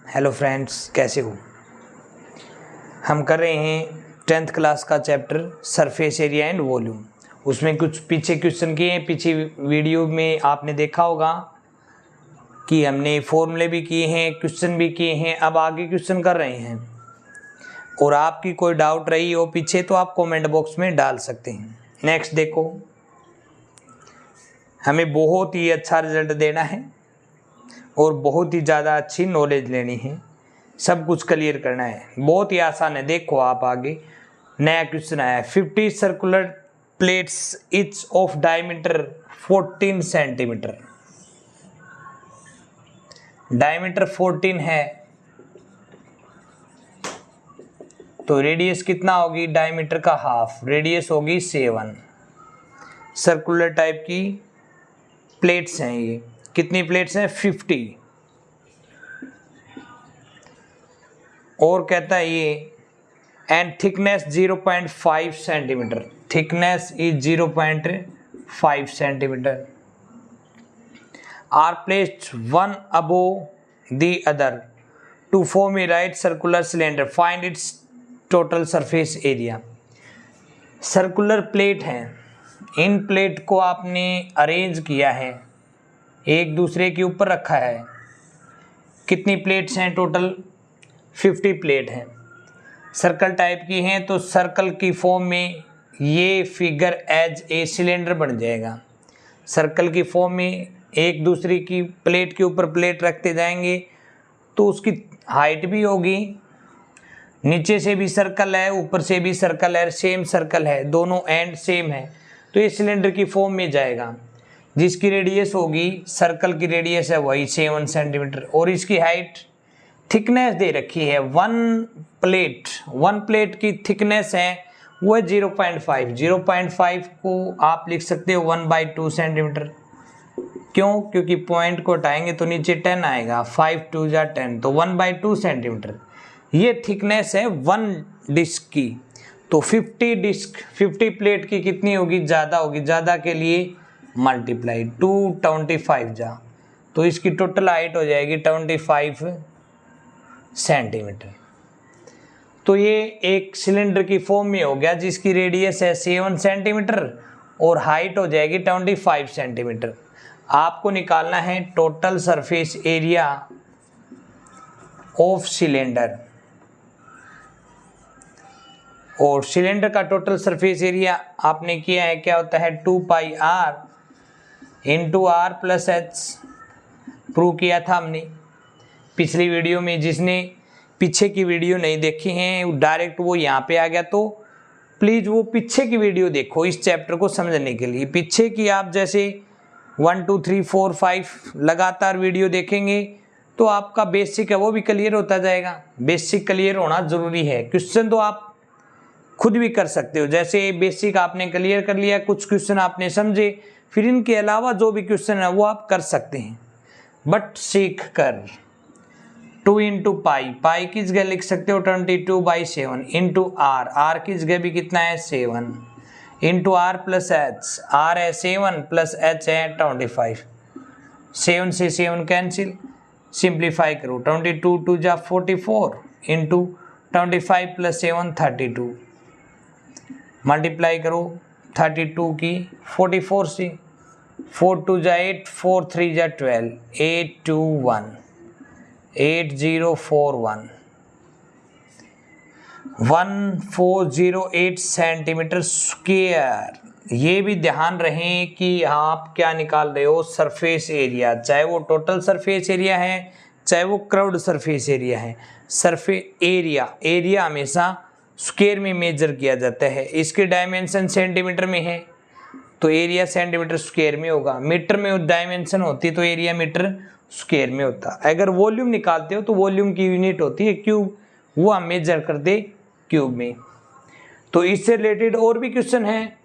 Hello friends, कैसे हो। हम कर रहे हैं 10th क्लास का chapter surface area and volume. उसमें कुछ पीछे क्वेश्चन किए हैं। पीछे वीडियो में आपने देखा होगा कि हमने फॉर्मूले भी किए हैं, क्वेश्चन भी किए हैं। अब आगे क्वेश्चन कर रहे हैं और आपकी कोई डाउट रही हो पीछे तो आप कमेंट बॉक्स में डाल सकते हैं। नेक्स्ट देखो, हमें बहुत ही अच्छा रिजल्ट देना है और बहुत ही ज़्यादा अच्छी नॉलेज लेनी है। सब कुछ क्लियर करना है, बहुत ही आसान है। देखो आप आगे नया क्वेश्चन आया है। 50 circular plates each of diameter 14 centimetre. Diameter 14 है तो रेडियस कितना होगी? डायमीटर का हाफ, रेडियस होगी 7। सर्कुलर टाइप की प्लेट्स हैं। ये कितनी प्लेट्स हैं? 50। और कहता है ये and thickness 0.5 centimetre. Thickness is 0.5 centimetre are placed one above the other to form a right circular cylinder. Find its total surface area. Circular plate हैं, इन प्लेट को आपने अरेंज किया है, एक दूसरे के ऊपर रखा है। कितनी प्लेट्स हैं टोटल? 50 प्लेट हैं। सर्कल टाइप की हैं तो सर्कल की फॉर्म में ये फिगर एज ए सिलेंडर बन जाएगा। सर्कल की फॉर्म में एक दूसरे की प्लेट के ऊपर प्लेट रखते जाएंगे तो उसकी हाइट भी होगी। नीचे से भी सर्कल है, ऊपर से भी सर्कल है, सेम सर्कल है, दोनों एंड सेम है तो ये सिलेंडर की फॉर्म में जाएगा। जिसकी रेडियस होगी, सर्कल की रेडियस है वही 7 सेंटीमीटर और इसकी हाइट, थिकनेस दे रखी है। वन प्लेट की थिकनेस है वो 0.5। 0.5 को आप लिख सकते हो 1/2 सेंटीमीटर। क्यों? क्योंकि पॉइंट को हटाएंगे तो नीचे 10 आएगा, 5 2 जा 10 तो 1/2 सेंटीमीटर। ये थिकनेस है वन डिस्क की। तो 50 प्लेट की कितनी होगी? ज़्यादा होगी। ज़्यादा के लिए मल्टीप्लाई 225 जा तो इसकी टोटल हाइट हो जाएगी 25 सेंटीमीटर। तो ये एक सिलेंडर की फॉर्म में हो गया जिसकी रेडियस है 7 सेंटीमीटर और हाइट हो जाएगी 25 सेंटीमीटर। आपको निकालना है total surface area of cylinder. और सिलेंडर का टोटल सरफेस एरिया आपने किया है, क्या होता है? 2πr into r plus h. Prove किया था हमने पिछली वीडियो में। जिसने पीछे की वीडियो नहीं देखी है डायरेक्ट वो यहाँ पे आ गया तो प्लीज़ वो पीछे की वीडियो देखो इस चैप्टर को समझने के लिए। पीछे की आप जैसे 1 2 3 4 5 लगातार वीडियो देखेंगे तो आपका बेसिक है वो भी क्लियर होता जाएगा। बेसिक क्लियर होना ज़रूरी है। क्वेश्चन तो आप खुद भी कर सकते हो। जैसे बेसिक आपने क्लियर कर लिया, कुछ क्वेश्चन आपने समझे, फिर इनके अलावा जो भी क्वेश्चन है वो आप कर सकते हैं। बट सीख कर 2 इंटू पाई की जगह लिख सकते हो 22/7 इंटू आर की जगह भी कितना है? 7 into r plus h. R है 7 प्लस एच है 25। 7 से 7 कैंसिल, सिंप्लीफाई करो। 22 2 जा 44 इंटू 25 प्लस 7 32। मल्टीप्लाई करो 32 की 44 से। 4 2 जा 8, 4 3 जा 12, 821 8041 1408 सेंटीमीटर स्क्वायर। ये भी ध्यान रहे कि आप क्या निकाल रहे हो? सरफेस एरिया, चाहे वो टोटल सरफेस एरिया है चाहे वो कर्व्ड सरफेस एरिया है। सरफेस एरिया हमेशा स्क्वायर में मेजर किया जाता है। इसके डायमेंशन सेंटीमीटर में है तो एरिया सेंटीमीटर स्क्वायर में होगा। मीटर में डायमेंशन होती तो एरिया मीटर स्क्वायर में होता। अगर वॉल्यूम निकालते हो तो वॉल्यूम की यूनिट होती है क्यूब, वो हम मेजर करते क्यूब में। तो इससे रिलेटेड और भी क्वेश्चन हैं,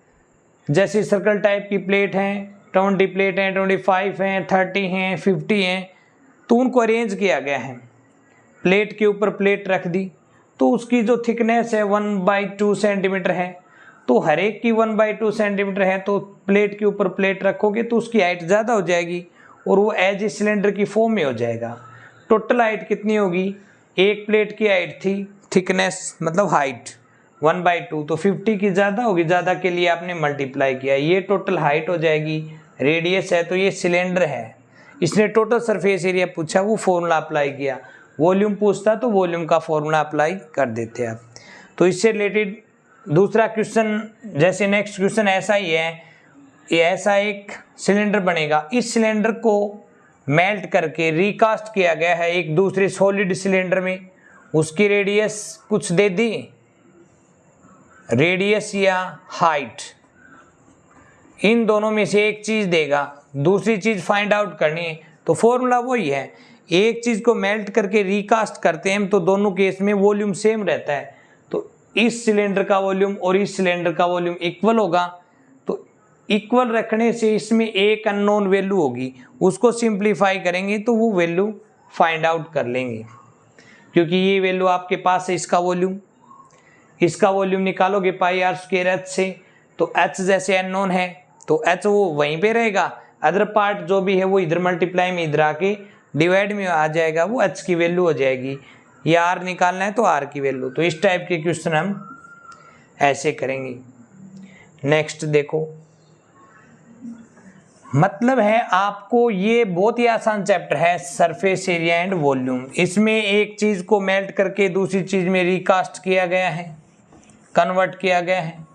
जैसे सर्कल टाइप की प्लेट हैं, 20 प्लेट हैं, 25 हैं, 30 हैं, 50 हैं, तो उनको अरेंज किया गया है। प्लेट के ऊपर प्लेट रख दी तो उसकी जो थिकनेस है 1/2 सेंटीमीटर है। तो हर एक की 1/2 सेंटीमीटर है तो प्लेट के ऊपर प्लेट रखोगे तो उसकी हाइट ज़्यादा हो जाएगी और वो एज ए सिलेंडर की फॉर्म में हो जाएगा। टोटल हाइट कितनी होगी, एक प्लेट की हाइट थी, थिकनेस मतलब हाइट 1/2, तो 50 की ज़्यादा होगी, ज़्यादा के लिए आपने मल्टीप्लाई किया, ये टोटल हाइट हो जाएगी। रेडियस है तो ये सिलेंडर है, इसने टोटल सरफेस एरिया पूछा, वो फॉर्मूला अप्लाई किया। वॉल्यूम पूछता तो वॉल्यूम का फॉर्मूला अप्लाई कर देते आप। तो इससे रिलेटेड दूसरा क्वेश्चन, जैसे नेक्स्ट क्वेश्चन ऐसा ही है, ये ऐसा एक सिलेंडर बनेगा, इस सिलेंडर को मेल्ट करके रिकास्ट किया गया है एक दूसरे सॉलिड सिलेंडर में, उसकी रेडियस कुछ दे दी, रेडियस या हाइट, इन दोनों में से एक चीज देगा, दूसरी चीज फाइंड आउट करनी है। तो फॉर्मूला वही है, एक चीज को मेल्ट करके रिकास्ट करते हैं तो दोनों केस में वॉल्यूम सेम रहता है, तो इस सिलेंडर का वॉल्यूम और इस सिलेंडर का वॉल्यूम इक्वल होगा। तो इक्वल रखने से इसमें एक अननोन वैल्यू होगी, उसको सिंप्लीफाई करेंगे तो वो वैल्यू फाइंड आउट कर लेंगे, क्योंकि ये वैल्यू आपके पास है, इसका वॉल्यूम निकालोगे पाई आर स्क्वायर एच से, तो एच जैसे अननोन है तो एच वो वहीं पे रहेगा, अदर पार्ट जो भी है वो इधर मल्टीप्लाई में इधर आके डिवाइड में आ जाएगा, वो एच की वैल्यू हो जाएगी। या आर निकालना है तो आर की वैल्यू। तो इस टाइप के क्वेश्चन हम ऐसे करेंगे। नेक्स्ट देखो, मतलब है आपको ये बहुत ही आसान चैप्टर है, सरफेस एरिया एंड वॉल्यूम। इसमें एक चीज को मेल्ट करके दूसरी चीज में रिकास्ट किया गया है, कन्वर्ट किया गया है,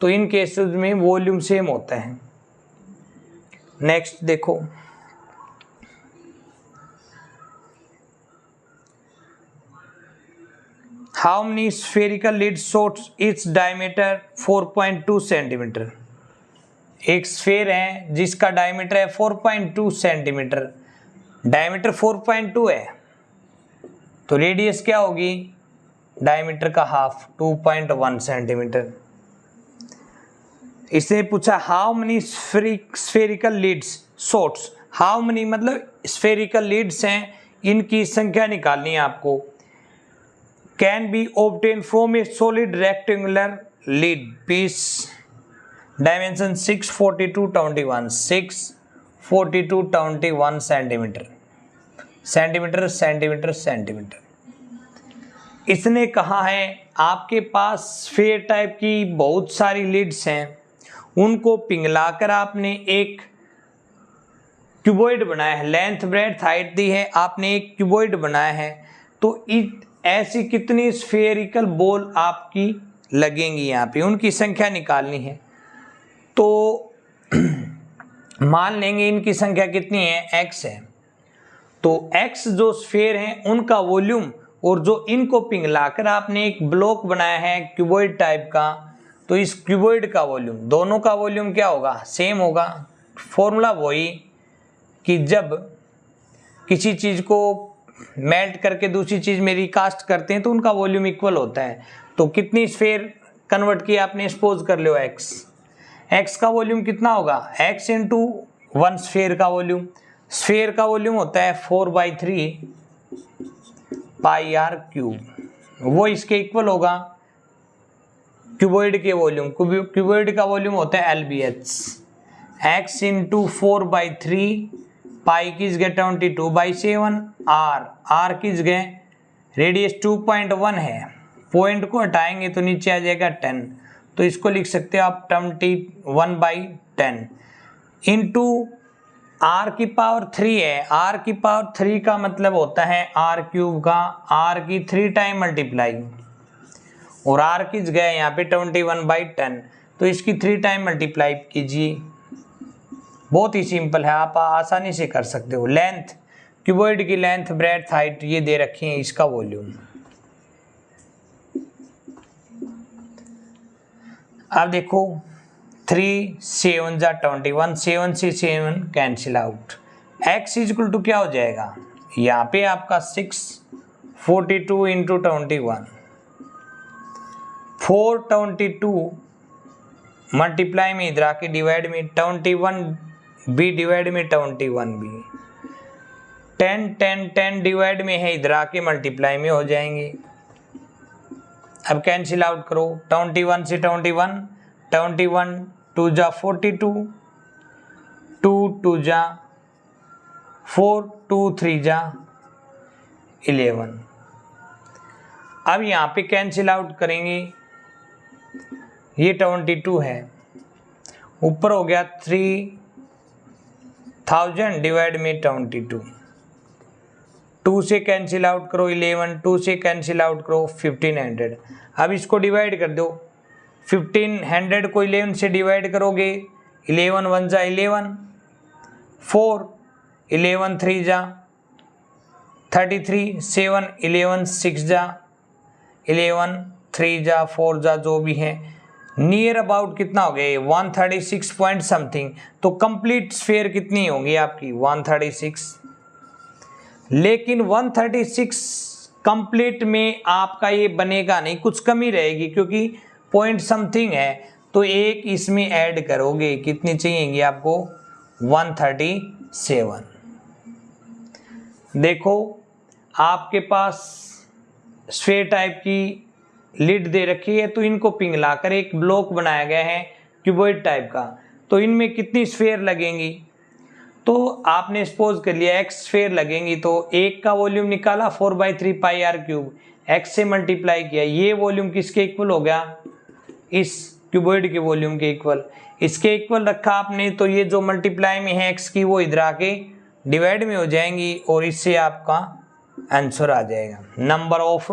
तो इन केसेस में वॉल्यूम सेम होता है। नेक्स्ट देखो, how many spherical lead shots its diameter 4.2 centimetre. एक स्फेयर है जिसका डायमीटर है 4.2 सेंटीमीटर, डायमीटर 4.2 है तो रेडियस क्या होगी, डायमीटर का हाफ 2.1 सेंटीमीटर। इसने पूछा how many spherical leads shots, how many मतलब स्फेरिकल लीड्स हैं, इनकी संख्या निकालनी है आपको। Can be obtain from a solid rectangular lead piece, dimension 642/21 642/21 centimetre, centimetre centimetre centimetre. इसने कहा है आपके पास स्फेयर टाइप की बहुत सारी लीड्स हैं, उनको पिघलाकर आपने एक क्यूबॉइड बनाया है, लेंथ ब्रेड्थ हाइट दी है, आपने एक क्यूबॉइड बनाया है, तो ऐसी कितनी स्फेरिकल बॉल आपकी लगेंगी यहाँ पे, उनकी संख्या निकालनी है। तो मान लेंगे इनकी संख्या कितनी है, x है, तो x जो स्फेयर हैं उनका वॉल्यूम, और जो इनको पिघलाकर आपने एक ब्लॉक बनाया है क्यूबॉइड टाइप का, तो इस क्यूबॉइड का वॉल्यूम, दोनों का वॉल्यूम क्या होगा, सेम होगा। फॉर्मूला वही कि जब किसी चीज को मेल्ट करके दूसरी चीज में रिकास्ट करते हैं तो उनका वॉल्यूम इक्वल होता है। तो कितनी स्फेयर कन्वर्ट किया आपने, सपोज कर लो x का वॉल्यूम कितना होगा, x इंटू 1 स्फेयर का वॉल्यूम, स्फेयर का वॉल्यूम होता है 4/3 पाई आर क्यूब, वो इसके इक्वल होगा क्यूबॉइड के वॉल्यूम, क्यूबॉइड का वॉल्यूम होता है LBH, x इंटू 4/3 पाई किस गए 22/7 r किस गए, रेडियस 2.1 है, पॉइंट को हटाएंगे तो नीचे आ जाएगा 10, तो इसको लिख सकते हो आप 21/10 इंटू r की पावर 3 है, r की पावर 3 का मतलब होता है r क्यूब का r की 3 टाइम मल्टीप्लाई, और r किस गए यहाँ पे 21/10, तो इसकी 3 टाइम मल्टीप्लाई कीजिए। बहुत ही सिंपल है, आप आसानी से कर सकते हो। लेंथ, क्यूबॉइड की लेंथ ब्रेड्थ हाइट ये दे रखी है, इसका वॉल्यूम। अब देखो 3 7 जा 21, 7 से 7 cancel out, x equal to क्या हो जाएगा, यहाँ पे आपका 642 इंटू 21, 422 मल्टीप्लाई में इधर आके डिवाइड में 21 बी डिवाइड में 21 बी, 10 10 10 डिवाइड में है, इधर आके मल्टीप्लाई में हो जाएंगे। अब कैंसिल आउट करो, 21 से 21, 21 2 जा 42, 2 2 जा 4, 2 3 जा 11। अब यहाँ पे कैंसिल आउट करेंगे, ये 22 है, ऊपर हो गया 3000 डिवाइड में 22, 2 से कैंसिल आउट करो 11, 2 से कैंसिल आउट करो 1500। अब इसको डिवाइड कर दो, 1500 को 11 से डिवाइड करोगे, 11 1 जा 11, 4 11 3 जा 33, 7 11 6 जा 11, 3 जा 4 जा, जो भी है नियर अबाउट कितना हो गया 136 पॉइंट समथिंग। तो कंप्लीट स्फीयर कितनी होगी आपकी 136, लेकिन 136 कंप्लीट में आपका ये बनेगा नहीं, कुछ कमी रहेगी क्योंकि पॉइंट समथिंग है। तो एक इसमें ऐड करोगे, कितनी चाहिएगी आपको 137। देखो आपके पास स्फीयर टाइप की लिड दे रखी है, तो इनको पिघलाकर एक ब्लॉक बनाया गया है क्यूबॉइड टाइप का। तो इनमें कितनी स्फीयर लगेंगी, तो आपने सपोज कर लिया x स्फीयर लगेंगी, तो एक का वॉल्यूम निकाला 4/3 पाई r क्यूब, x से मल्टीप्लाई किया, ये वॉल्यूम किसके इक्वल हो गया, इस क्यूबॉइड के वॉल्यूम के इक्वल, इसके इक्वल रखा आपने, तो ये जो मल्टीप्लाई में है x की वो इधर आके डिवाइड में हो जाएंगी और इससे आपका आंसर आ जाएगा नंबर ऑफ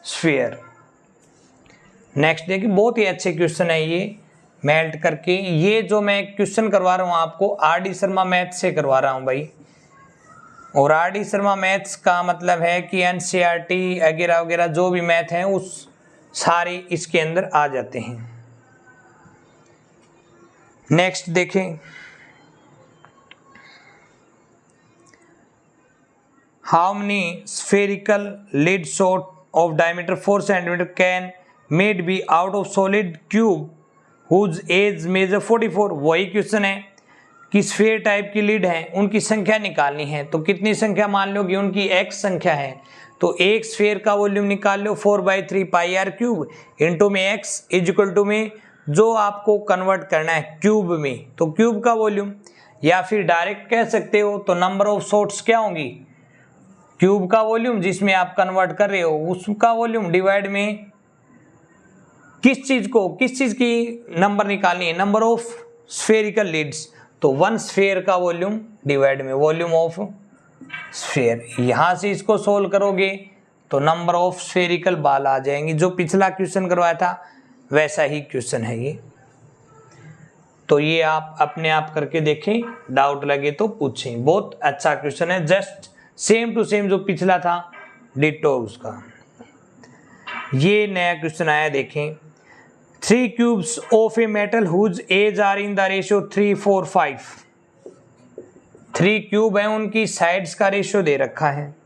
स्फीयर। नेक्स्ट देखिए, बहुत ही अच्छे क्वेश्चन है ये, मेल्ट करके। ये जो मैं क्वेश्चन करवा रहा हूँ आपको RD शर्मा मैथ से करवा रहा हूँ भाई, और RD शर्मा मैथ्स का मतलब है कि NCERT वगैरह वगैरह जो भी मैथ हैं उस सारे इसके अंदर आ जाते हैं। नेक्स्ट देखें, how many spherical lead shot of diameter 4 centimetre can made be out of solid cube whose edge measure 44। वही क्वेश्चन है कि स्फीयर टाइप की लिड है, उनकी संख्या निकालनी है। तो कितनी संख्या मान लो कि उनकी x संख्या है, तो एक स्फीयर का वॉल्यूम निकाल लो 4/3 पाई r क्यूब इंटू में x इक्वल टू में जो आपको कन्वर्ट करना है क्यूब में, तो क्यूब का वॉल्यूम, या फिर डायरेक्ट कह सकते हो तो नंबर ऑफ शॉट्स क्या होंगी, क्यूब का वॉल्यूम जिसमें आप कन्वर्ट कर रहे हो उसका वॉल्यूम डिवाइड में किस चीज की नंबर निकालनी है, नंबर ऑफ स्फेरिकल लीड्स, तो 1 स्फीयर का वॉल्यूम डिवाइड में वॉल्यूम ऑफ स्फीयर। यहां से इसको सोल्व करोगे तो नंबर ऑफ स्फेरिकल बाल आ जाएंगे। जो पिछला क्वेश्चन करवाया था वैसा ही क्वेश्चन है ये, तो ये आप अपने आप करके देखें, डाउट लगे तो पूछें। बहुत अच्छा क्वेश्चन है, जस्ट सेम टू सेम जो पिछला था डिटो उसका। ये नया क्वेश्चन आया, देखें 3 cubes of a metal whose edge are in the ratio 3 4 5। 3 cube है, उनकी साइड्स का रेशियो दे रखा है।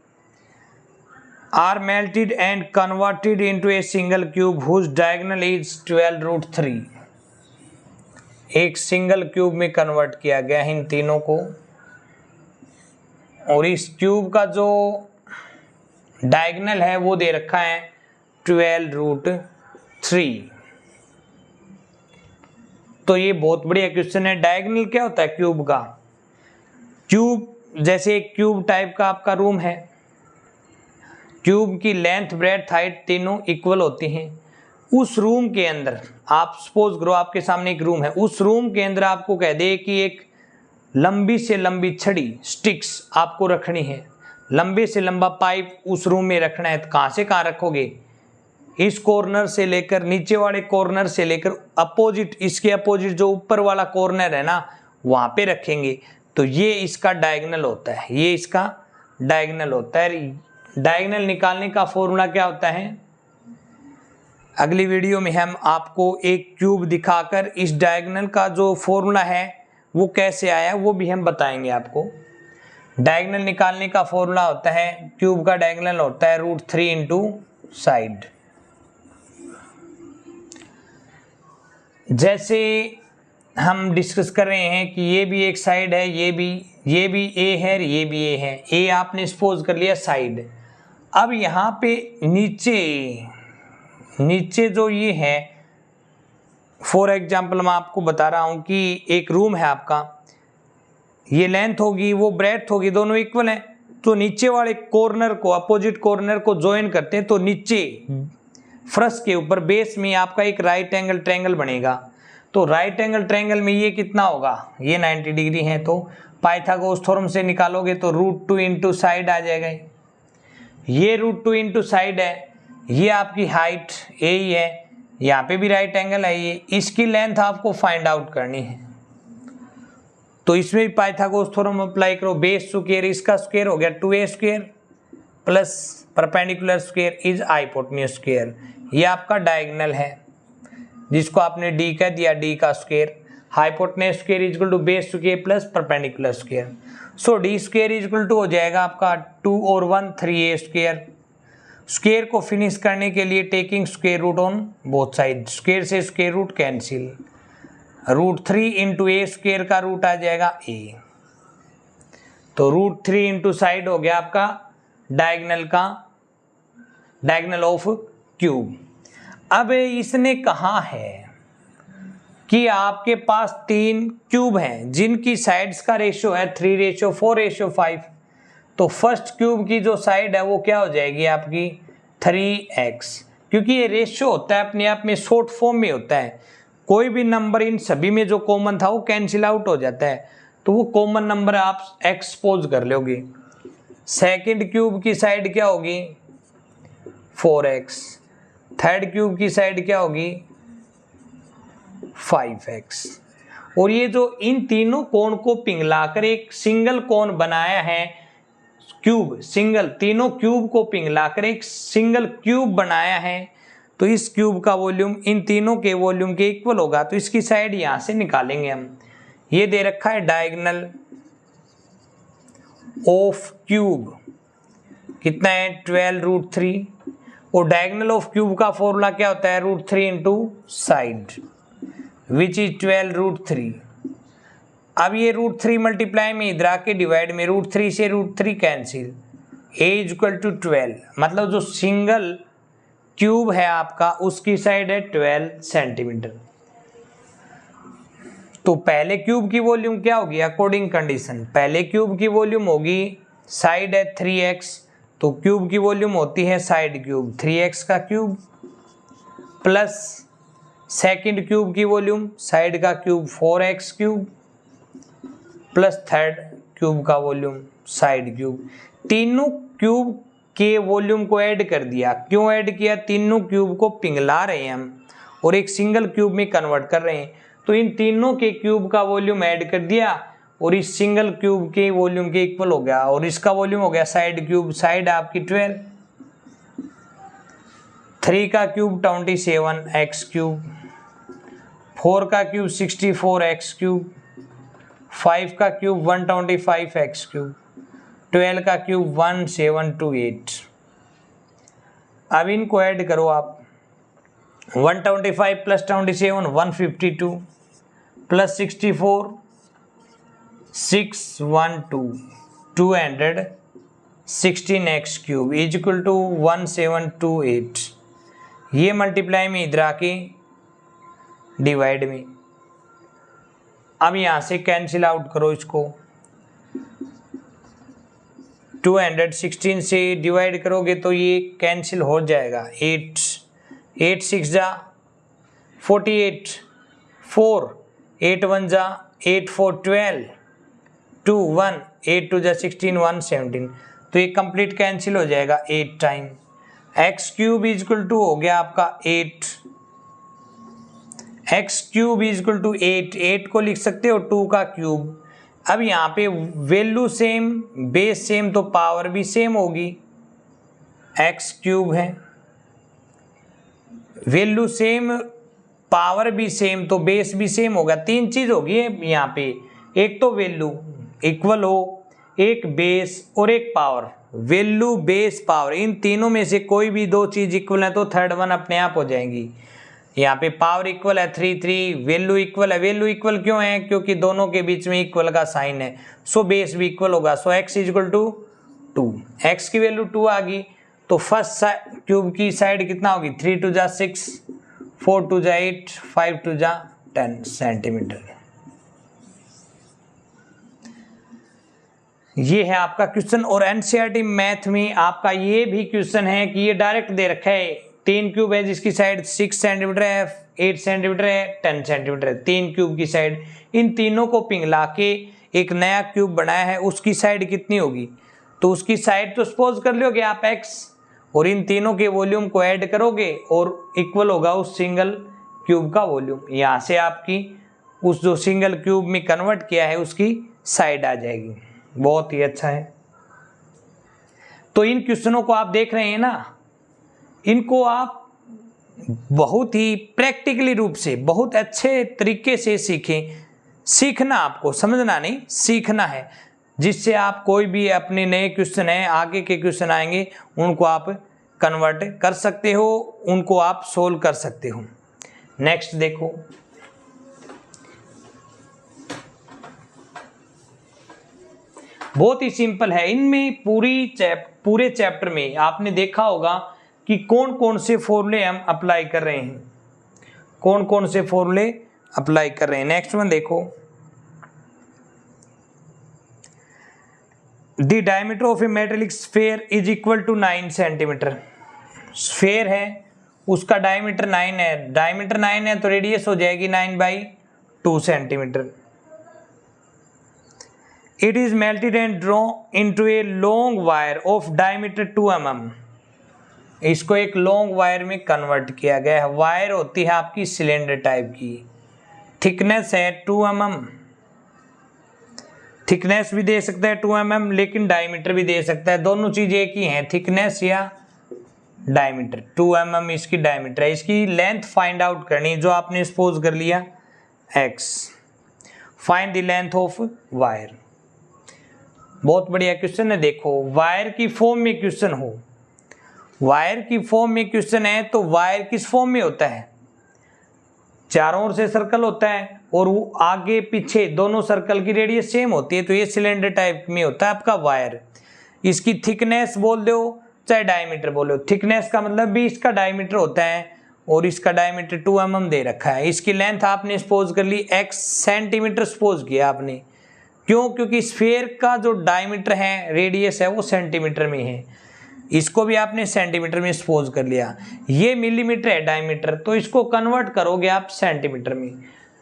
Are melted and converted into a single cube whose diagonal is 12√3। एक सिंगल क्यूब में कन्वर्ट किया गया है इन तीनों को, और इस क्यूब का जो डायगोनल है वो दे रखा है 12√3। तो ये बहुत बढ़िया क्वेश्चन है। डायगोनल क्या होता है क्यूब का, क्यूब जैसे एक क्यूब टाइप का आपका रूम है, क्यूब की लेंथ ब्रेड्थ हाइट तीनों इक्वल होती हैं। उस रूम के अंदर आप सपोज करो आपके सामने एक रूम है, उस रूम के अंदर आपको कह दे कि एक लंबी से लंबी छड़ी स्टिक्स आपको रखनी है, लंबे से लंबा पाइप उस रूम में रखना है। तो कहाँ से कहाँ रखोगे, इस कॉर्नर से लेकर नीचे वाले कॉर्नर से लेकर अपोजिट, इसके अपोजिट जो ऊपर वाला कॉर्नर है ना वहाँ पे रखेंगे। तो ये इसका डायगोनल होता है, ये इसका डायगोनल होता है। डायगोनल निकालने का फॉर्मूला क्या होता है, अगली वीडियो में हम आपको एक क्यूब दिखाकर इस डायगोनल का जो फॉर्मूला है वो कैसे आया वो भी हम बताएंगे आपको। डायगोनल निकालने का फॉर्मूला होता है, क्यूब का डायगोनल होता है √3 इंटू साइड। जैसे हम डिस्कस कर रहे हैं कि ये भी एक साइड है, ये भी ए है, ये भी ए है। ए आपने सपोज कर लिया साइड। अब यहाँ पे नीचे जो ये है, फॉर एग्जाम्पल मैं आपको बता रहा हूँ कि एक रूम है आपका, ये लेंथ होगी वो ब्रेड्थ होगी, दोनों इक्वल हैं। तो नीचे वाले कॉर्नर को, अपोजिट कॉर्नर को ज्वाइन करते हैं तो नीचे फर्श के ऊपर बेस में आपका एक राइट एंगल ट्रायंगल बनेगा। तो राइट एंगल ट्रायंगल में ये कितना होगा, ये 90 डिग्री है, तो पाइथागोरस थ्योरम से निकालोगे तो √2 इंटू साइड आ जाएगा। ये √2 इंटू साइड है, ये आपकी हाइट ए ही है, यहाँ पे भी राइट एंगल है ये, इसकी लेंथ आपको फाइंड आउट करनी है। तो इसमें भी पाइथागोरस थ्योरम अप्लाई करो, बेस स्क्वायर इसका स्क्वायर हो गया 2a square plus perpendicular square is hypotenuse square. ये आपका डायगोनल है जिसको आपने d कह दिया, d का square, hypotenuse square is equal to base square plus perpendicular square. So d square is equal to हो जाएगा आपका 2 और 1 3a स्क्वायर। स्क्वायर को फिनिश करने के लिए taking square root on both side, square से square root cancel, √3 into a square का रूट आ जाएगा a, तो √3 इंटू साइड हो गया आपका डायगोनल का, डायगोनल ऑफ क्यूब। अब इसने कहा है कि आपके पास 3 क्यूब हैं जिनकी साइड्स का रेशियो है 3:4:5। तो फर्स्ट क्यूब की जो साइड है वो क्या हो जाएगी आपकी 3x, क्योंकि ये रेशियो होता है अपने आप में शॉर्ट फॉर्म में होता है, कोई भी नंबर इन सभी में जो कॉमन था वो कैंसिल आउट हो जाता है, तो वो कॉमन नंबर आप एक्सपोज कर लोगे। सेकंड क्यूब की साइड क्या होगी 4x, थर्ड क्यूब की साइड क्या होगी 5x, और ये जो इन तीनों कोण को पिघलाकर एक सिंगल कोण बनाया है क्यूब, सिंगल तीनों क्यूब को पिघलाकर एक सिंगल क्यूब बनाया है, तो इस क्यूब का वॉल्यूम इन तीनों के वॉल्यूम के इक्वल होगा। तो इसकी साइड यहां से निकालेंगे हम। ये दे रखा है डायगोनल ऑफ क्यूब कितना है 12√3, और डायगोनल ऑफ क्यूब का फॉर्मूला क्या होता है √3 इंटू साइड विच इज 12√3। अब ये √3 मल्टीप्लाई में इधर आके डिवाइड में √3 से √3 cancel, a is equal to 12, मतलब जो सिंगल क्यूब है आपका उसकी साइड है 12 सेंटीमीटर। तो पहले क्यूब की वॉल्यूम क्या होगी अकॉर्डिंग कंडीशन, पहले क्यूब की वॉल्यूम होगी, साइड है 3x, तो क्यूब की वॉल्यूम होती है साइड क्यूब 3x का क्यूब, प्लस सेकंड क्यूब की वॉल्यूम साइड का cube 4x cube, plus third cube का वॉल्यूम साइड क्यूब। तीनों क्यूब के वॉल्यूम को ऐड कर दिया। क्यों ऐड किया, तीनों क्यूब को पिघला रहे हैं हम और एक सिंगल क्यूब में कन्वर्ट कर रहे हैं, तो इन तीनों के क्यूब का वॉल्यूम ऐड कर दिया और इस सिंगल क्यूब के वॉल्यूम के इक्वल हो गया, और इसका वॉल्यूम हो गया साइड क्यूब, साइड आपकी 12, 3 का क्यूब 27x क्यूब, 4 का क्यूब 64x क्यूब, 5 का क्यूब 125x क्यूब, 12 का क्यूब 1728। अब इनको ऐड करो आप, 125 plus 27 152 plus 64 612 216x cube is equal to 1728। ये मल्टीप्लाई में इधर आके डिवाइड में, अब यहां से कैंसिल आउट करो इसको, 216 से डिवाइड करोगे तो ये कैंसिल हो जाएगा, 8 6 जा 48, 4 8 1 जा 8 4 12 2 1 8 2 जा 16 1 17, तो ये कंप्लीट कैंसिल हो जाएगा 8 time. x cube is equal to हो गया आपका 8, x cube is equal to 8 को लिख सकते हो 2 का क्यूब। अब यहाँ पे वैल्यू सेम, बेस सेम, तो पावर भी सेम होगी, x क्यूब है, वैल्यू सेम, पावर भी सेम, तो बेस भी सेम होगा। तीन चीज होगी यहाँ पे, एक तो वैल्यू इक्वल हो, एक बेस और एक पावर। वैल्यू बेस पावर, इन तीनों में से कोई भी दो चीज इक्वल है तो थर्ड वन अपने आप हो जाएंगी। यहाँ पे पावर इक्वल है 3 3, वैल्यू इक्वल है, वैल्यू इक्वल क्यों है, क्योंकि दोनों के बीच में इक्वल का साइन है, सो बेस भी इक्वल होगा। So x is equal to 2, x की वैल्यू 2 आ गई, तो फर्स्ट क्यूब की साइड कितना होगी, 3 2 जा 6, 4 2 जा 8, 5 2 जा 10 सेंटीमीटर। ये है आपका क्वेश्चन। और एनसीईआरटी मैथ में आपका ये भी क्वेश्चन है कि ये डायरेक्ट दे रखा है 3 क्यूब है जिसकी साइड 6 सेंटीमीटर है, 8 सेंटीमीटर है, 10 सेंटीमीटर है, 3 क्यूब की साइड। इन तीनों को पिघला के एक नया क्यूब बनाया है, उसकी साइड कितनी होगी? तो उसकी साइड तो सपोज कर लोगे आप x, और इन तीनों के वॉल्यूम को ऐड करोगे और इक्वल होगा उस सिंगल क्यूब का वॉल्यूम। यहाँ से आपकी उस जो सिंगल क्यूब में कन्वर्ट किया है उसकी साइड आ जाएगी। बहुत ही अच्छा है। तो इन क्वेश्चनों को आप देख रहे हैं ना, इनको आप बहुत ही प्रैक्टिकली रूप से बहुत अच्छे तरीके से सीखें। सीखना, आपको समझना नहीं, सीखना है, जिससे आप कोई भी अपने नए क्वेश्चन है, आगे के क्वेश्चन आएंगे, उनको आप कन्वर्ट कर सकते हो, उनको आप सोल्व कर सकते हो। नेक्स्ट देखो, बहुत ही सिंपल है। इनमें पूरे चैप्टर में आपने देखा होगा कि कौन कौन से फॉर्मूले हम अप्लाई कर रहे हैं, कौन कौन से फॉर्मूले अप्लाई कर रहे हैं। नेक्स्ट वन देखो, the diameter of a metallic sphere is equal to 9 centimetre. Sphere है, उसका डायमीटर 9 है, डायमीटर 9 है तो रेडियस हो जाएगी 9/2 centimetre. It is melted and drawn into a long wire of diameter 2 mm। इसको एक लॉन्ग वायर में कन्वर्ट किया गया है। वायर होती है आपकी सिलेंडर टाइप की, थिकनेस है 2 mm। थिकनेस भी दे सकता है 2 mm, लेकिन डायमीटर भी दे सकता है, दोनों चीज एक ही हैं, थिकनेस या डायमीटर। 2 mm इसकी डायमीटर है। इसकी लेंथ फाइंड आउट करनी, जो आपने सपोज कर लिया x। Find the length of wire. बहुत बढ़िया क्वेश्चन है। देखो, वायर की फॉर्म में क्वेश्चन हो, वायर की फॉर्म में क्वेश्चन है तो वायर किस फॉर्म में होता है? चारों ओर से सर्कल होता है और वो आगे पीछे दोनों सर्कल की रेडियस सेम होती है, तो ये सिलेंडर टाइप में होता है आपका वायर। इसकी थिकनेस बोल दो चाहे डायमीटर बोलो, थिकनेस का मतलब भी इसका डायमीटर होता है और इसका डायमीटर 2 mm दे रखा है। इसकी लेंथ आपने सपोज कर ली x सेंटीमीटर सपोज किया आपने, क्यों? क्योंकि स्फीयर का जो डायमीटर है, रेडियस है, वो सेंटीमीटर में है। इसको भी आपने सेंटीमीटर में सपोज कर लिया। ये मिलीमीटर है डायमीटर, तो इसको कन्वर्ट करोगे आप सेंटीमीटर में।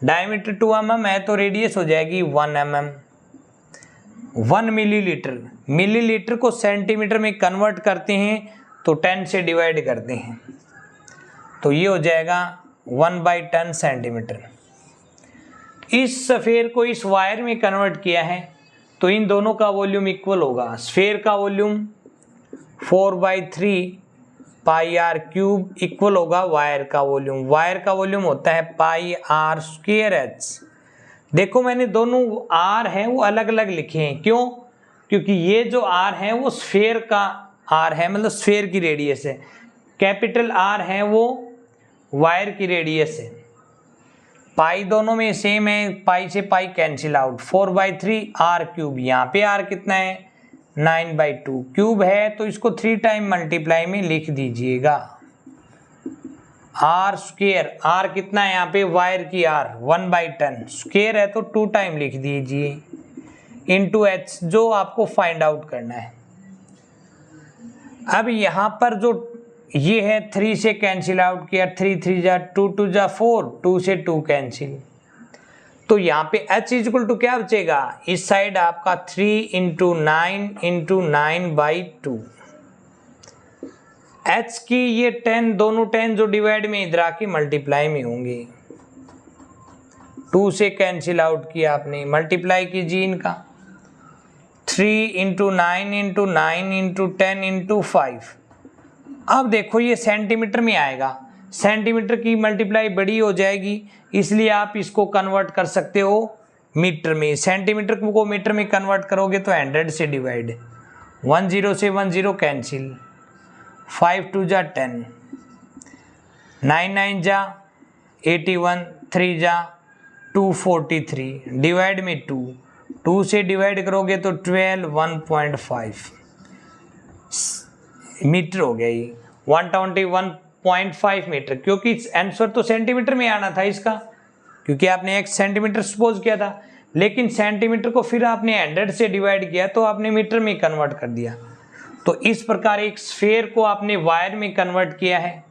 डायमीटर 2 mm है तो रेडियस हो जाएगी 1 mm। 1 मिलीलीटर, मिलीलीटर को सेंटीमीटर में कन्वर्ट करते हैं तो 10 से डिवाइड करते हैं, तो ये हो जाएगा 1/10 सेंटीमीटर। इस स्फीयर को इस वायर में कन्वर्ट किया है तो इन दोनों का वॉल्यूम इक्वल होगा। स्फीयर का वॉल्यूम 4/3 पाई r क्यूब इक्वल होगा वायर का वॉल्यूम। वायर का वॉल्यूम होता है पाई r स्क्वायर h। देखो, मैंने दोनों r है वो अलग अलग लिखे हैं, क्यों? क्योंकि ये जो r है वो स्फीयर का r है, मतलब स्फीयर की रेडियस है। कैपिटल R है वो वायर की रेडियस है। पाई दोनों में सेम है, पाई से pi cancel out. 4/3 r cube, यहाँ पे r कितना है 9/2। क्यूब है तो इसको 3 टाइम मल्टीप्लाई में लिख दीजिएगा। r स्क्वायर, r कितना है यहाँ पे वायर की r 1/10, स्क्वायर है तो 2 टाइम लिख दीजिए, इंटू h जो आपको फाइंड आउट करना है। अब यहाँ पर जो ये है 3 से कैंसिल आउट किया, 3 3 जा 2 2 जा 4, 2 से 2 कैंसिल, तो यहाँ पे h इक्वल टू क्या बचेगा? इस साइड आपका 3 × 9 × 9/2। h की ये 10, दोनों 10 जो डिवाइड में इधर आके मल्टीप्लाई में होंगे। 2 से कैंसिल आउट किया आपने, मल्टीप्लाई कीजिए इनका। 3 × 9 × 9 × 10 × 5। अब देखो ये सेंटीमीटर में आएगा, सेंटीमीटर की मल्टीप्लाई बड़ी हो जाएगी, इसलिए आप इसको कन्वर्ट कर सकते हो मीटर में। सेंटीमीटर को मीटर में कन्वर्ट करोगे तो 100 से डिवाइड, 10 से 10 कैंसिल, 5 2 जा 10, 9 9 जा 81, 3 जा 243, डिवाइड में 2 से डिवाइड करोगे तो 12, 1.5 मीटर हो गया। ये 121.5 मीटर, क्योंकि आंसर तो सेंटीमीटर में आना था इसका, क्योंकि आपने x सेंटीमीटर सपोज किया था। लेकिन सेंटीमीटर को फिर आपने 100 से डिवाइड किया तो आपने मीटर में कन्वर्ट कर दिया। तो इस प्रकार एक स्फीयर को आपने वायर में कन्वर्ट किया है।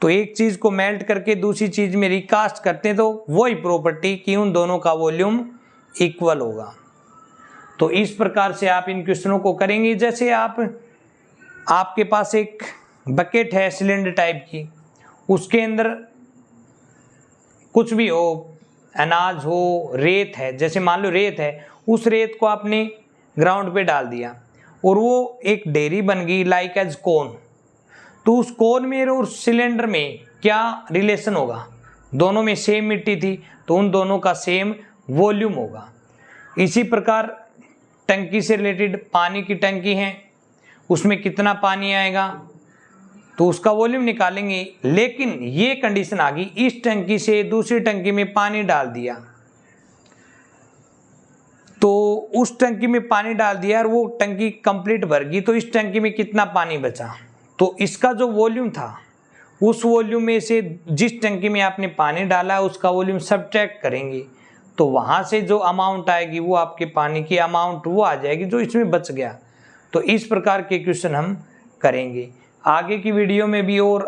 तो एक चीज़ को मेल्ट करके दूसरी चीज़ में रिकास्ट करते हैं तो वही प्रॉपर्टी कि उन दोनों का वॉल्यूम इक्वल होगा। तो इस प्रकार से आप इन क्वेश्चनों को करेंगे। जैसे आपके पास एक बकेट है सिलेंडर टाइप की, उसके अंदर कुछ भी हो, अनाज हो, रेत है, जैसे मान लो रेत है, उस रेत को आपने ग्राउंड पे डाल दिया और वो एक डेयरी बन गई लाइक एज कोन। तो उस कोन में और सिलेंडर में क्या रिलेशन होगा? दोनों में सेम मिट्टी थी तो उन दोनों का सेम वॉल्यूम होगा। इसी प्रकार टंकी से रिलेटेड, पानी की टंकी है, उसमें कितना पानी आएगा तो उसका वॉल्यूम निकालेंगे। लेकिन ये कंडीशन आ गई, इस टंकी से दूसरी टंकी में पानी डाल दिया, तो उस टंकी में पानी डाल दिया और वो टंकी कंप्लीट भर गई, तो इस टंकी में कितना पानी बचा? तो इसका जो वॉल्यूम था उस वॉल्यूम में से जिस टंकी में आपने पानी डाला उसका वॉल्यूम सब्ट्रैक्ट करेंगे, तो वहाँ से जो अमाउंट आएगी वो आपके पानी की अमाउंट वो आ जाएगी जो इसमें बच गया। तो इस प्रकार के क्वेश्चन हम करेंगे। आगे की वीडियो में भी और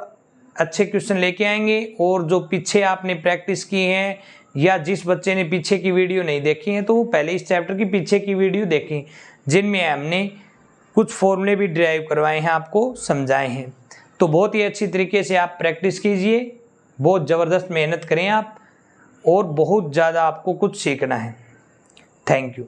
अच्छे क्वेश्चन लेके आएंगे, और जो पीछे आपने प्रैक्टिस की है या जिस बच्चे ने पीछे की वीडियो नहीं देखी है तो वो पहले इस चैप्टर की पीछे की वीडियो देखें, जिनमें हमने कुछ फॉर्मूले भी ड्राइव करवाए हैं, आपको समझाए हैं। तो बहुत ही अच्छी तरीके से आप प्रैक्टिस कीजिए, बहुत ज़बरदस्त मेहनत करें आप, और बहुत ज़्यादा आपको कुछ सीखना है। Thank you.